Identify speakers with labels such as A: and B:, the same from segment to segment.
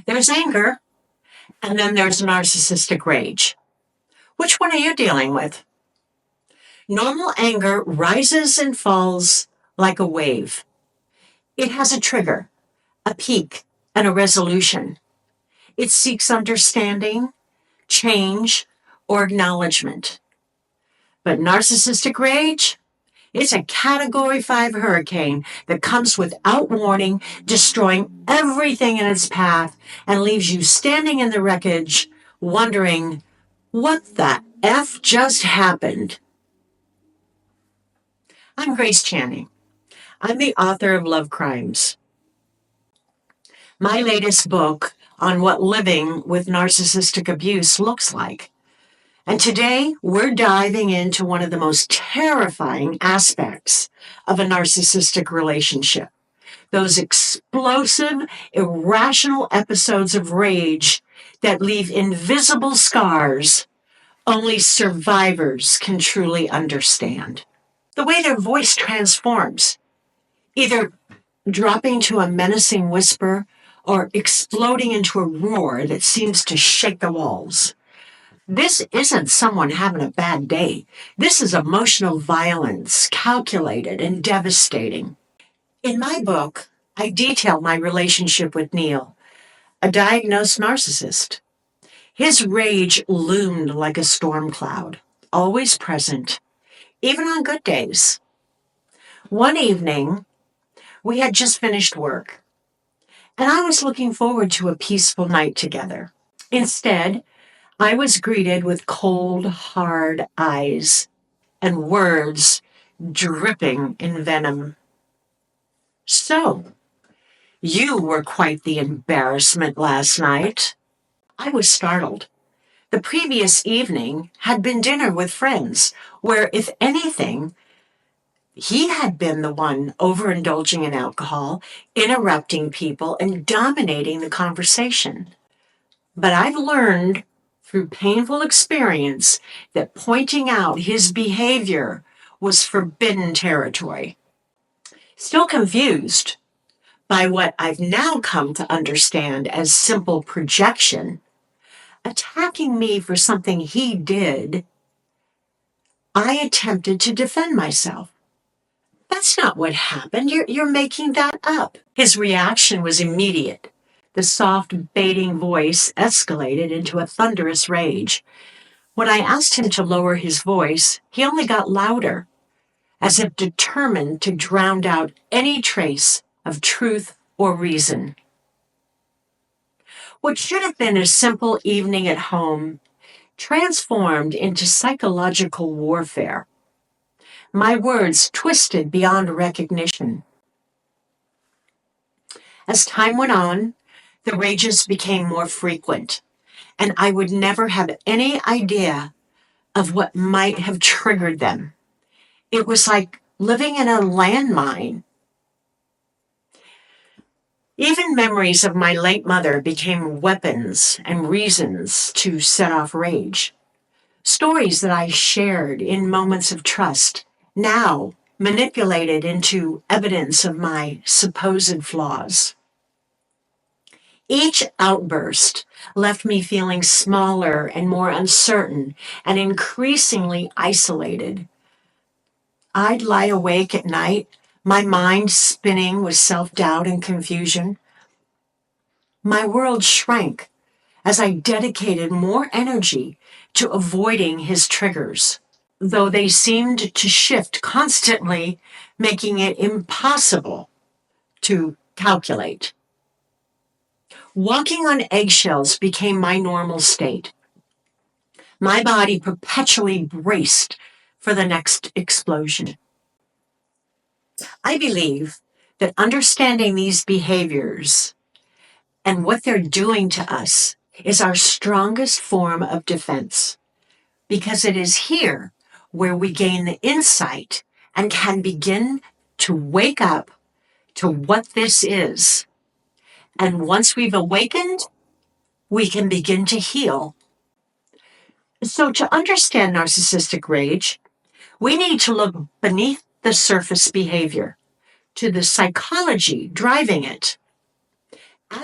A: There's anger, and then there's narcissistic rage. Which one are you dealing with? Normal anger rises and falls like a wave. It has a trigger, a peak, and a resolution. It seeks understanding, change, or acknowledgement. But narcissistic rage? It's a Category 5 hurricane that comes without warning, destroying everything in its path, and leaves you standing in the wreckage, wondering, what the F just happened? I'm Grace Channing. I'm the author of Love Crimes, my latest book on what living with narcissistic abuse looks like. And today, we're diving into one of the most terrifying aspects of a narcissistic relationship. Those explosive, irrational episodes of rage that leave invisible scars only survivors can truly understand. The way their voice transforms, either dropping to a menacing whisper or exploding into a roar that seems to shake the walls. This isn't someone having a bad day. This is emotional violence, calculated and devastating. In my book, I detail my relationship with Neil, a diagnosed narcissist. His rage loomed like a storm cloud, always present, even on good days. One evening, we had just finished work, and I was looking forward to a peaceful night together. Instead, I was greeted with cold, hard eyes and words dripping in venom. So, you were quite the embarrassment last night. I was startled. The previous evening had been dinner with friends, where, if anything, he had been the one overindulging in alcohol, interrupting people, and dominating the conversation. But I've learned through painful experience that pointing out his behavior was forbidden territory. Still confused by what I've now come to understand as simple projection, attacking me for something he did, I attempted to defend myself. That's not what happened. You're making that up. His reaction was immediate. The soft, baiting voice escalated into a thunderous rage. When I asked him to lower his voice, he only got louder, as if determined to drown out any trace of truth or reason. What should have been a simple evening at home transformed into psychological warfare. My words twisted beyond recognition. As time went on, the rages became more frequent, and I would never have any idea of what might have triggered them. It was like living in a landmine. Even memories of my late mother became weapons and reasons to set off rage. Stories that I shared in moments of trust, now manipulated into evidence of my supposed flaws. Each outburst left me feeling smaller and more uncertain and increasingly isolated. I'd lie awake at night, my mind spinning with self-doubt and confusion. My world shrank as I dedicated more energy to avoiding his triggers, though they seemed to shift constantly, making it impossible to calculate. Walking on eggshells became my normal state. My body perpetually braced for the next explosion. I believe that understanding these behaviors and what they're doing to us is our strongest form of defense, because it is here where we gain the insight and can begin to wake up to what this is. And once we've awakened, we can begin to heal. So to understand narcissistic rage, we need to look beneath the surface behavior to the psychology driving it.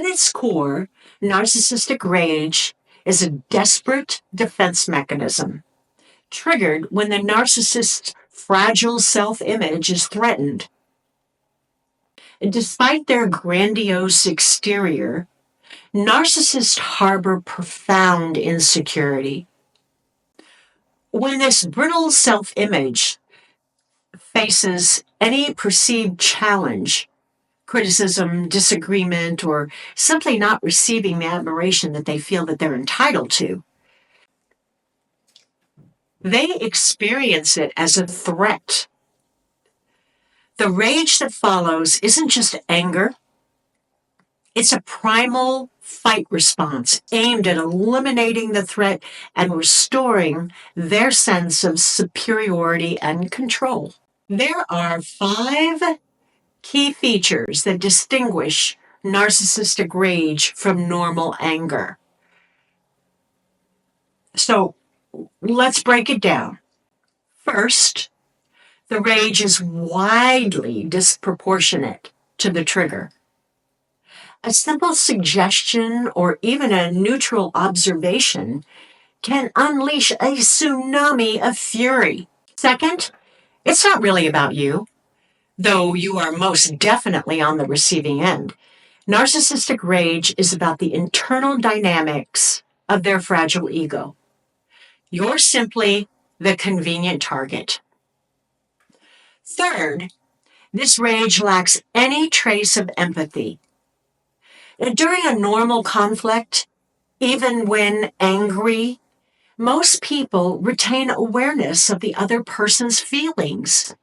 A: At its core, narcissistic rage is a desperate defense mechanism triggered when the narcissist's fragile self image is threatened. Despite their grandiose exterior, narcissists harbor profound insecurity. When this brittle self image faces any perceived challenge, criticism, disagreement, or simply not receiving the admiration that they feel that they're entitled to, they experience it as a threat. The rage that follows isn't just anger, it's a primal fight response aimed at eliminating the threat and restoring their sense of superiority and control. There are 5 key features that distinguish narcissistic rage from normal anger. So let's break it down. First, the rage is widely disproportionate to the trigger. A simple suggestion or even a neutral observation can unleash a tsunami of fury. Second, it's not really about you, though you are most definitely on the receiving end. Narcissistic rage is about the internal dynamics of their fragile ego. You're simply the convenient target. Third, this rage lacks any trace of empathy. During a normal conflict, even when angry, most people retain awareness of the other person's feelings.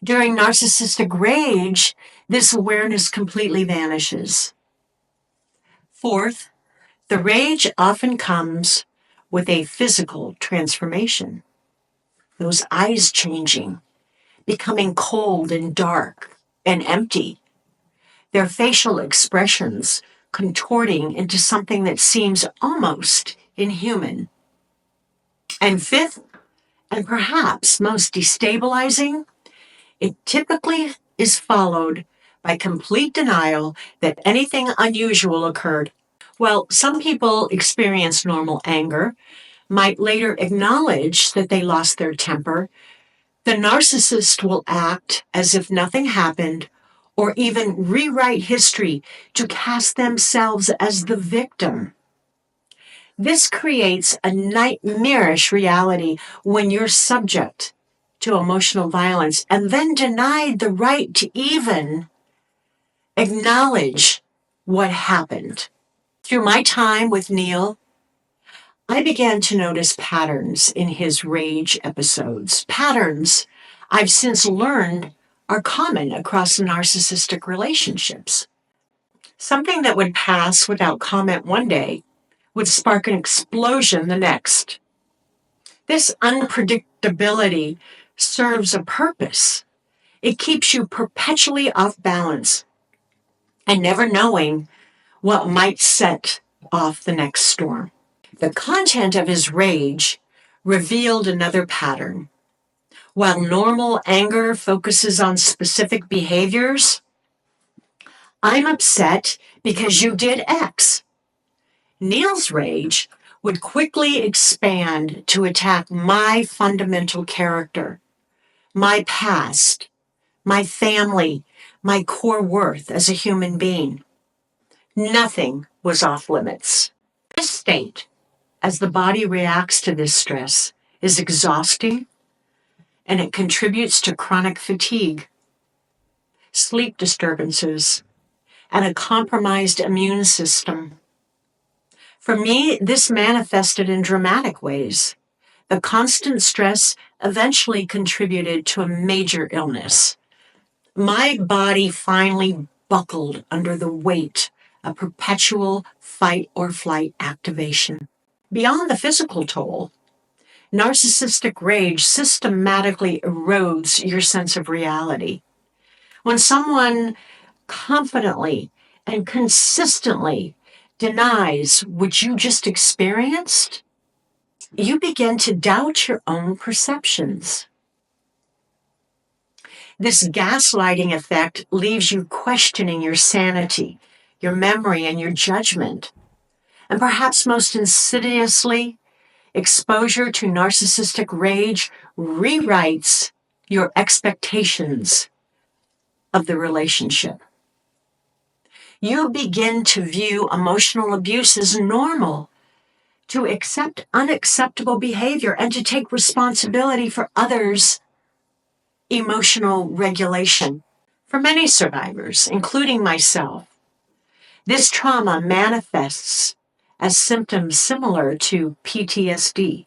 A: During narcissistic rage, this awareness completely vanishes. Fourth, the rage often comes with a physical transformation. Those eyes changing, becoming cold and dark and empty. Their facial expressions contorting into something that seems almost inhuman. And fifth, and perhaps most destabilizing, it typically is followed by complete denial that anything unusual occurred. While some people experience normal anger, might later acknowledge that they lost their temper, the narcissist will act as if nothing happened or even rewrite history to cast themselves as the victim. This creates a nightmarish reality when you're subject to emotional violence and then denied the right to even acknowledge what happened. Through my time with Neil, I began to notice patterns in his rage episodes. Patterns I've since learned are common across narcissistic relationships. Something that would pass without comment one day would spark an explosion the next. This unpredictability serves a purpose. It keeps you perpetually off balance and never knowing what might set off the next storm. The content of his rage revealed another pattern. While normal anger focuses on specific behaviors, I'm upset because you did X. Neil's rage would quickly expand to attack my fundamental character, my past, my family, my core worth as a human being. Nothing was off limits. This state, as the body reacts to this stress, is exhausting and it contributes to chronic fatigue, sleep disturbances, and a compromised immune system. For me, this manifested in dramatic ways. The constant stress eventually contributed to a major illness. My body finally buckled under the weight of perpetual fight or flight activation. Beyond the physical toll, narcissistic rage systematically erodes your sense of reality. When someone confidently and consistently denies what you just experienced, you begin to doubt your own perceptions. This gaslighting effect leaves you questioning your sanity, your memory, and your judgment. And perhaps most insidiously, exposure to narcissistic rage rewrites your expectations of the relationship. You begin to view emotional abuse as normal, to accept unacceptable behavior, and to take responsibility for others' emotional regulation. For many survivors, including myself, this trauma manifests as symptoms similar to PTSD,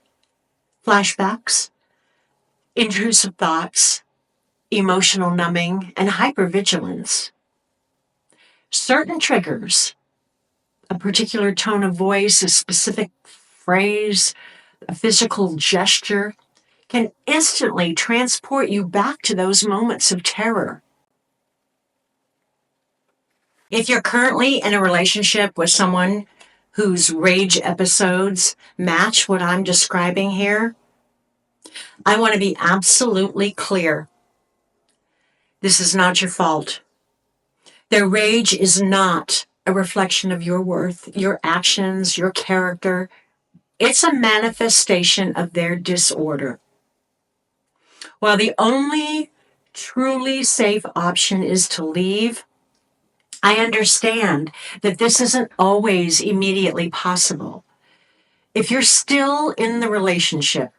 A: flashbacks, intrusive thoughts, emotional numbing, and hypervigilance. Certain triggers, a particular tone of voice, a specific phrase, a physical gesture, can instantly transport you back to those moments of terror. If you're currently in a relationship with someone whose rage episodes match what I'm describing here, I want to be absolutely clear. This is not your fault. Their rage is not a reflection of your worth, your actions, your character. It's a manifestation of their disorder. While the only truly safe option is to leave, I understand that this isn't always immediately possible. If you're still in the relationship,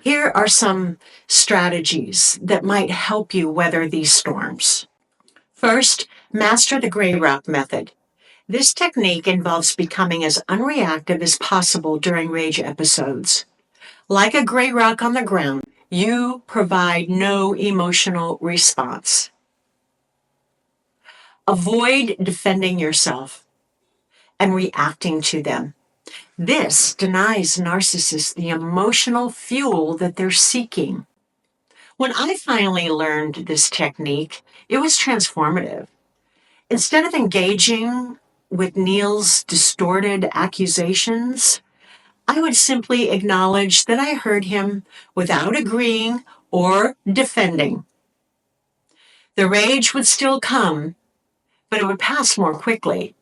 A: here are some strategies that might help you weather these storms. First, master the gray rock method. This technique involves becoming as unreactive as possible during rage episodes. Like a gray rock on the ground, you provide no emotional response. Avoid defending yourself and reacting to them. This denies narcissists the emotional fuel that they're seeking. When I finally learned this technique, it was transformative. Instead of engaging with Neil's distorted accusations, I would simply acknowledge that I heard him without agreeing or defending. The rage would still come, but it would pass more quickly.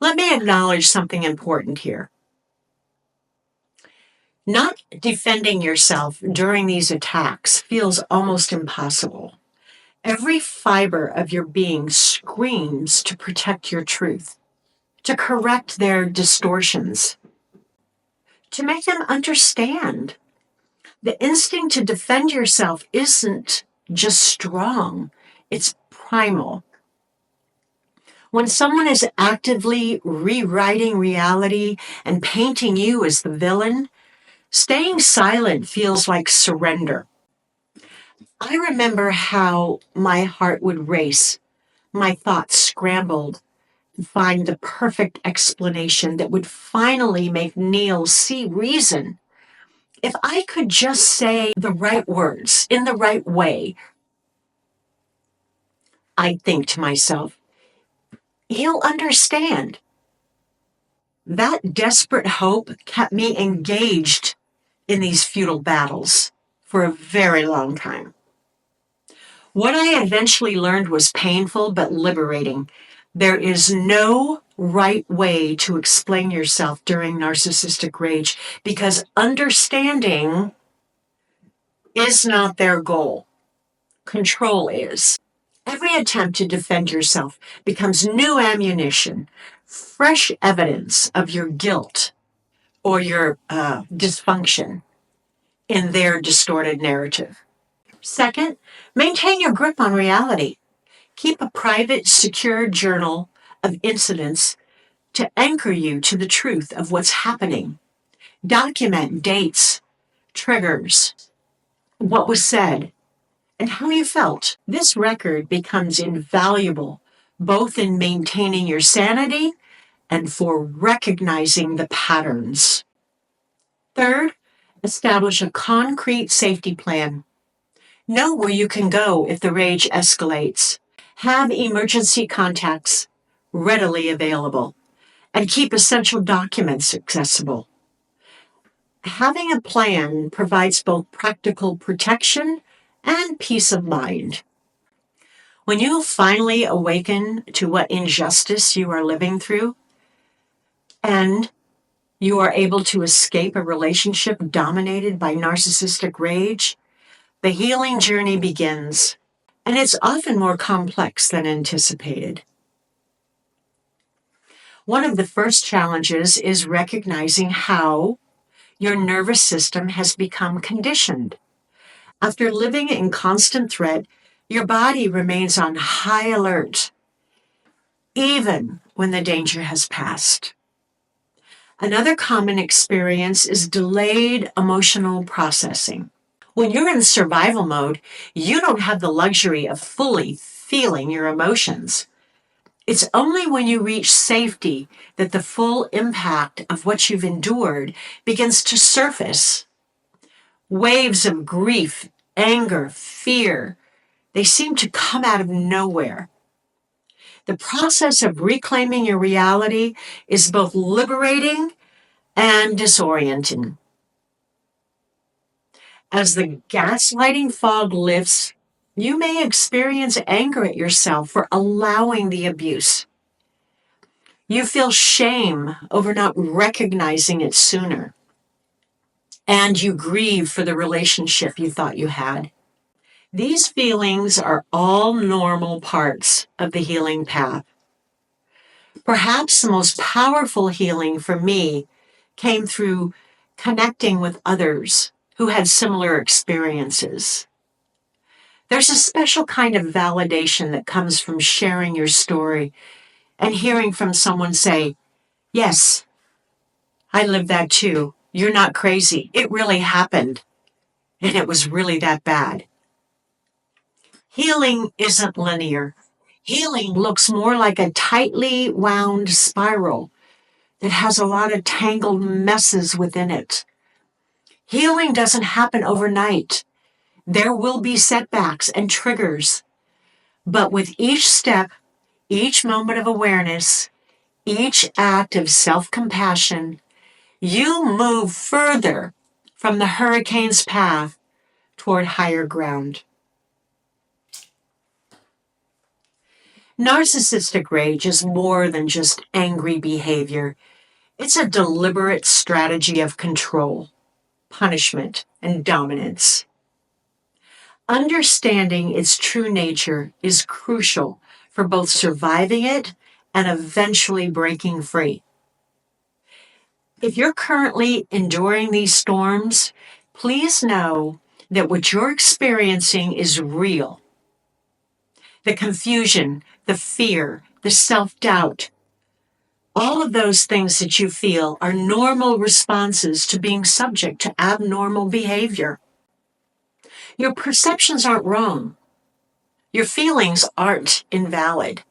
A: Let me acknowledge something important here. Not defending yourself during these attacks feels almost impossible. Every fiber of your being screams to protect your truth, to correct their distortions, to make them understand. The instinct to defend yourself isn't just strong, it's primal. When someone is actively rewriting reality and painting you as the villain, staying silent feels like surrender. I remember how my heart would race, my thoughts scrambled to find the perfect explanation that would finally make Neil see reason. If I could just say the right words in the right way, I'd think to myself, he'll understand. That desperate hope kept me engaged in these futile battles for a very long time. What I eventually learned was painful but liberating. There is no right way to explain yourself during narcissistic rage because understanding is not their goal. Control is. Every attempt to defend yourself becomes new ammunition, fresh evidence of your guilt or your dysfunction in their distorted narrative. Second, maintain your grip on reality. Keep a private, secure journal of incidents to anchor you to the truth of what's happening. Document dates, triggers, what was said, and how you felt. This record becomes invaluable both in maintaining your sanity and for recognizing the patterns. Third, establish a concrete safety plan. Know where you can go if the rage escalates. Have emergency contacts readily available and keep essential documents accessible. Having a plan provides both practical protection and peace of mind. When you finally awaken to what injustice you are living through, and you are able to escape a relationship dominated by narcissistic rage, the healing journey begins. And it's often more complex than anticipated. One of the first challenges is recognizing how your nervous system has become conditioned. After living in constant threat, your body remains on high alert, even when the danger has passed. Another common experience is delayed emotional processing. When you're in survival mode, you don't have the luxury of fully feeling your emotions. It's only when you reach safety that the full impact of what you've endured begins to surface. Waves of grief, anger, fear, they seem to come out of nowhere. The process of reclaiming your reality is both liberating and disorienting. As the gaslighting fog lifts, you may experience anger at yourself for allowing the abuse. You feel shame over not recognizing it sooner. And you grieve for the relationship you thought you had. These feelings are all normal parts of the healing path. Perhaps the most powerful healing for me came through connecting with others who had similar experiences. There's a special kind of validation that comes from sharing your story and hearing from someone say, "Yes, I lived that too. You're not crazy. It really happened. And it was really that bad." Healing isn't linear. Healing looks more like a tightly wound spiral that has a lot of tangled messes within it. Healing doesn't happen overnight. There will be setbacks and triggers. But with each step, each moment of awareness, each act of self-compassion, you move further from the hurricane's path toward higher ground. Narcissistic rage is more than just angry behavior. It's a deliberate strategy of control, punishment, and dominance. Understanding its true nature is crucial for both surviving it and eventually breaking free. If you're currently enduring these storms, please know that what you're experiencing is real. The confusion, the fear, the self-doubt, all of those things that you feel are normal responses to being subject to abnormal behavior. Your perceptions aren't wrong. Your feelings aren't invalid.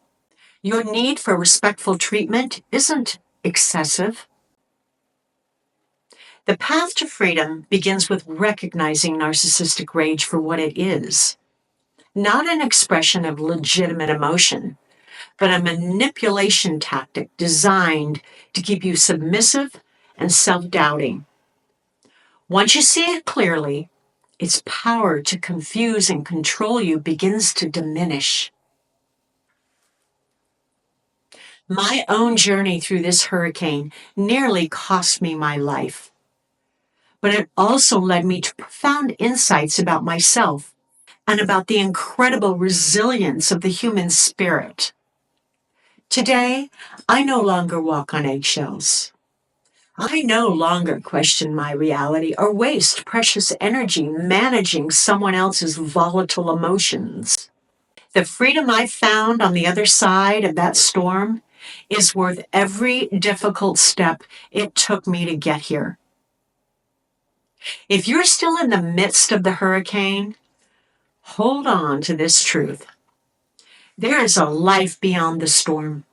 A: Your need for respectful treatment isn't excessive. The path to freedom begins with recognizing narcissistic rage for what it is, not an expression of legitimate emotion, but a manipulation tactic designed to keep you submissive and self-doubting. Once you see it clearly, its power to confuse and control you begins to diminish. My own journey through this hurricane nearly cost me my life, but it also led me to profound insights about myself and about the incredible resilience of the human spirit. Today, I no longer walk on eggshells. I no longer question my reality or waste precious energy managing someone else's volatile emotions. The freedom I found on the other side of that storm is worth every difficult step it took me to get here. If you're still in the midst of the hurricane, hold on to this truth. There is a life beyond the storm,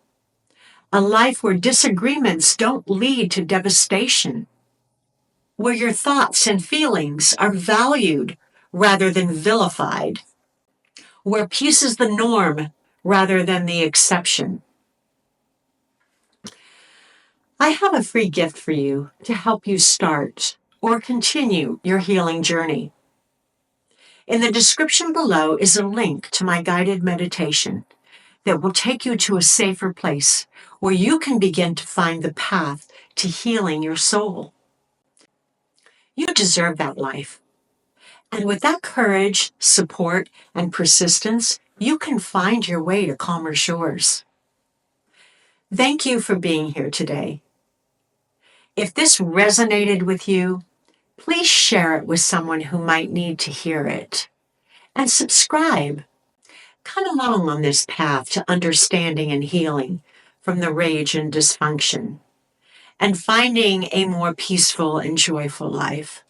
A: a life where disagreements don't lead to devastation, where your thoughts and feelings are valued rather than vilified, where peace is the norm rather than the exception. I have a free gift for you to help you start or continue your healing journey. In the description below is a link to my guided meditation that will take you to a safer place where you can begin to find the path to healing your soul. You deserve that life. And with that courage, support, and persistence, you can find your way to calmer shores. Thank you for being here today. If this resonated with you, please share it with someone who might need to hear it. And subscribe. Come along on this path to understanding and healing from the rage and dysfunction, and finding a more peaceful and joyful life.